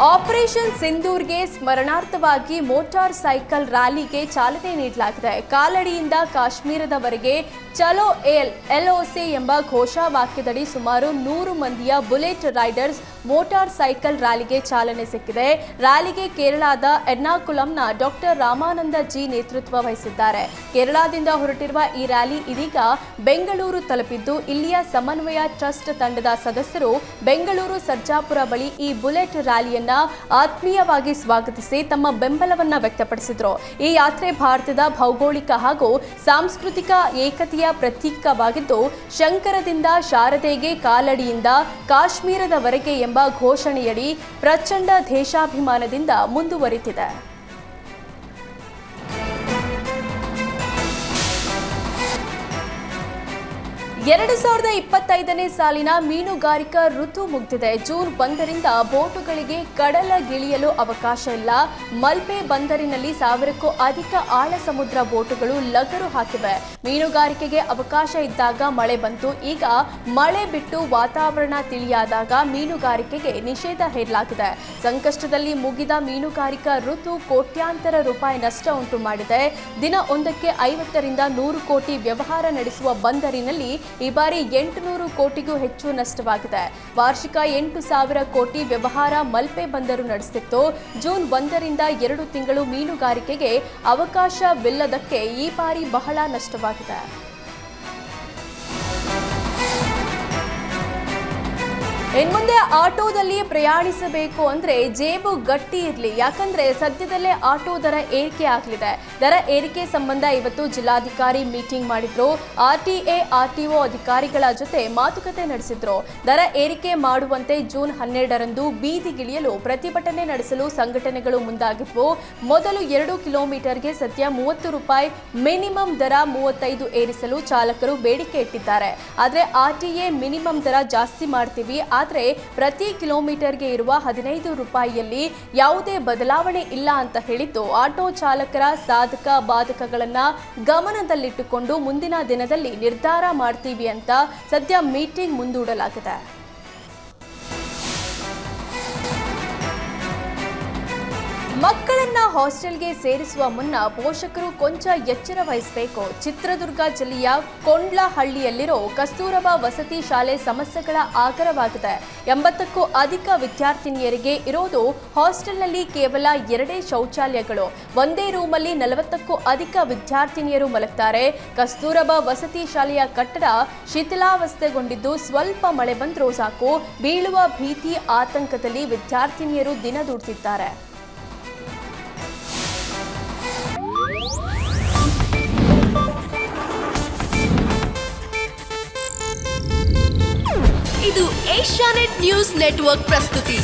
Operation ಸಿಂಧೂರ್ಗೆ ಸ್ಮರಣಾರ್ಥವಾಗಿ motor cycle ರ್ಯಾಲಿಗೆ ಚಾಲನೆ ನೀಡಲಾಗಿದೆ. ಕಾಲಡಿಯಿಂದ ಕಾಶ್ಮೀರದವರೆಗೆ ಚಲೋ ಎಲ್ಒಸಿ ಎಂಬ ಘೋಷವಾಕ್ಯದಡಿ ಸುಮಾರು 100 ಮಂದಿಯ ಬುಲೆಟ್ ರೈಡರ್ಸ್ ಮೋಟಾರ್ ಸೈಕಲ್ ರ್ಯಾಲಿಗೆ ಚಾಲನೆ ಸಿಕ್ಕಿದೆ. ರ್ಯಾಲಿಗೆ ಕೇರಳದ ಎರ್ನಾಕುಲಂನ ಡಾಕ್ಟರ್ ರಾಮಾನಂದ ಜಿ ನೇತೃತ್ವ ವಹಿಸಿದ್ದಾರೆ. ಕೇರಳದಿಂದ ಹೊರಟಿರುವ ಈ ರ್ಯಾಲಿ ಇದೀಗ ಬೆಂಗಳೂರು ತಲುಪಿದ್ದು, ಇಲ್ಲಿಯ ಸಮನ್ವಯ ಟ್ರಸ್ಟ್ ತಂಡದ ಸದಸ್ಯರು ಬೆಂಗಳೂರು ಸರ್ಜಾಪುರ ಬಳಿ ಈ ಬುಲೆಟ್ ರ್ಯಾಲಿಯನ್ನ ಆತ್ಮೀಯವಾಗಿ ಸ್ವಾಗತಿಸಿ ತಮ್ಮ ಬೆಂಬಲವನ್ನ ವ್ಯಕ್ತಪಡಿಸಿದರು. ಈ ಯಾತ್ರೆ ಭಾರತದ ಭೌಗೋಳಿಕ ಹಾಗೂ ಸಾಂಸ್ಕೃತಿಕ ಏಕತೆಯ ಪ್ರತೀಕವಾಗಿದ್ದು, ಶಂಕರದಿಂದ ಶಾರದೆಗೆ ಕಾಲಡಿಯಿಂದ ಕಾಶ್ಮೀರದವರೆಗೆ ಎಂಬ ಘೋಷಣೆಯಡಿ ಪ್ರಚಂಡ ದೇಶಾಭಿಮಾನದಿಂದ ಮುಂದುವರಿತಿದೆ. 2025ನೇ ಸಾಲಿನ ಮೀನುಗಾರಿಕಾ ಋತು ಮುಗಿದಿದೆ. ಜೂನ್ 1ರಿಂದ ಬೋಟುಗಳಿಗೆ ಕಡಲಗಿಳಿಯಲು ಅವಕಾಶ ಇಲ್ಲ. ಮಲ್ಪೆ ಬಂದರಿನಲ್ಲಿ 1000ಕ್ಕೂ ಅಧಿಕ ಆಳ ಸಮುದ್ರ ಬೋಟುಗಳು ಲಗರು ಹಾಕಿವೆ. ಮೀನುಗಾರಿಕೆಗೆ ಅವಕಾಶ ಇದ್ದಾಗ ಮಳೆ ಬಂತು. ಈಗ ಮಳೆ ಬಿಟ್ಟು ವಾತಾವರಣ ತಿಳಿಯಾದಾಗ ಮೀನುಗಾರಿಕೆಗೆ ನಿಷೇಧ ಹೇರಲಾಗಿದೆ. ಸಂಕಷ್ಟದಲ್ಲಿ ಮುಗಿದ ಮೀನುಗಾರಿಕಾ ಋತು ಕೋಟ್ಯಾಂತರ ರೂಪಾಯಿ ನಷ್ಟ ಉಂಟು ಮಾಡಿದೆ. ದಿನ ಒಂದಕ್ಕೆ 50ರಿಂದ 100 ಕೋಟಿ ವ್ಯವಹಾರ ನಡೆಸುವ ಬಂದರಿನಲ್ಲಿ ಈ ಬಾರಿ 800 ಕೋಟಿಗೂ ಹೆಚ್ಚು ನಷ್ಟವಾಗಿದೆ. ವಾರ್ಷಿಕ 8,000 ಕೋಟಿ ವ್ಯವಹಾರ ಮಲ್ಪೆ ಬಂದರು ನಡೆಸುತ್ತಿತ್ತು. ಜೂನ್ 1ರಿಂದ 2 ತಿಂಗಳು ಮೀನುಗಾರಿಕೆಗೆ ಅವಕಾಶವಿಲ್ಲದಕ್ಕೆ ಈ ಬಾರಿ ಬಹಳ ನಷ್ಟವಾಗಿದೆ. ಇನ್ಮುಂದೆ ಆಟೋದಲ್ಲಿ ಪ್ರಯಾಣಿಸಬೇಕು ಅಂದ್ರೆ ಜೇಬು ಗಟ್ಟಿ ಇರಲಿ. ಯಾಕಂದ್ರೆ ಸದ್ಯದಲ್ಲೇ ಆಟೋ ದರ ಏರಿಕೆ ಆಗಲಿದೆ. ದರ ಏರಿಕೆ ಸಂಬಂಧ ಇವತ್ತು ಜಿಲ್ಲಾಧಿಕಾರಿ ಮೀಟಿಂಗ್ ಮಾಡಿದ್ರು. ಆರ್ಟಿಎ ಆರ್ಟಿಒ ಅಧಿಕಾರಿಗಳ ಜೊತೆ ಮಾತುಕತೆ ನಡೆಸಿದ್ರು. ದರ ಏರಿಕೆ ಮಾಡುವಂತೆ ಜೂನ್ 12ರಂದು ಬೀದಿಗಿಳಿಯಲು ಪ್ರತಿಭಟನೆ ನಡೆಸಲು ಸಂಘಟನೆಗಳು ಮುಂದಾಗಿದ್ವು. ಮೊದಲು 2 ಕಿಲೋಮೀಟರ್ಗೆ ಸದ್ಯ 30 ರೂಪಾಯಿ ಮಿನಿಮಮ್ ದರ 35 ಏರಿಸಲು ಚಾಲಕರು ಬೇಡಿಕೆ ಇಟ್ಟಿದ್ದಾರೆ. ಆದರೆ ಆರ್ಟಿಎ ಮಿನಿಮಮ್ ದರ ಜಾಸ್ತಿ ಮಾಡ್ತೀವಿ, ಆದರೆ ಪ್ರತಿ ಕಿಲೋಮೀಟರ್ಗೆ ಇರುವ 15 ರೂಪಾಯಿಯಲ್ಲಿ ಯಾವುದೇ ಬದಲಾವಣೆ ಇಲ್ಲ ಅಂತ ಹೇಳಿದ್ದು, ಆಟೋ ಚಾಲಕರ ಸಾಧಕ ಬಾಧಕಗಳನ್ನ ಗಮನದಲ್ಲಿಟ್ಟುಕೊಂಡು ಮುಂದಿನ ದಿನದಲ್ಲಿ ನಿರ್ಧಾರ ಮಾಡ್ತೀವಿ ಅಂತ ಸದ್ಯ ಮೀಟಿಂಗ್ ಮುಂದೂಡಲಾಗಿದೆ. ಮಕ್ಕಳನ್ನ ಹಾಸ್ಟೆಲ್ಗೆ ಸೇರಿಸುವ ಮುನ್ನ ಪೋಷಕರು ಕೊಂಚ ಎಚ್ಚರ ವಹಿಸಬೇಕು. ಚಿತ್ರದುರ್ಗ ಜಿಲ್ಲೆಯ ಕೊಂಡ್ಲಹಳ್ಳಿಯಲ್ಲಿರೋ ಕಸ್ತೂರಬಾ ವಸತಿ ಶಾಲೆ ಸಮಸ್ಯೆಗಳ ಆಗರವಾಗಿದೆ. 80ಕ್ಕೂ ಅಧಿಕ ವಿದ್ಯಾರ್ಥಿನಿಯರಿಗೆ ಇರೋದು ಹಾಸ್ಟೆಲ್ನಲ್ಲಿ ಕೇವಲ 2 ಶೌಚಾಲಯಗಳು. ಒಂದೇ ರೂಮಲ್ಲಿ 40ಕ್ಕೂ ಅಧಿಕ ವಿದ್ಯಾರ್ಥಿನಿಯರು ಮಲಗ್ತಾರೆ. ಕಸ್ತೂರಬಾ ವಸತಿ ಶಾಲೆಯ ಕಟ್ಟಡ ಶಿಥಿಲಾವಸ್ಥೆಗೊಂಡಿದ್ದು, ಸ್ವಲ್ಪ ಮಳೆ ಬಂದರೂ ಸಾಕು ಬೀಳುವ ಭೀತಿ ಆತಂಕದಲ್ಲಿ ವಿದ್ಯಾರ್ಥಿನಿಯರು ದಿನದೂಡ್ತಿದ್ದಾರೆ. ಇದು ಏಷ್ಯಾನೆಟ್ ನ್ಯೂಸ್ ನೆಟ್ವರ್ಕ್ ಪ್ರಸ್ತುತಿ.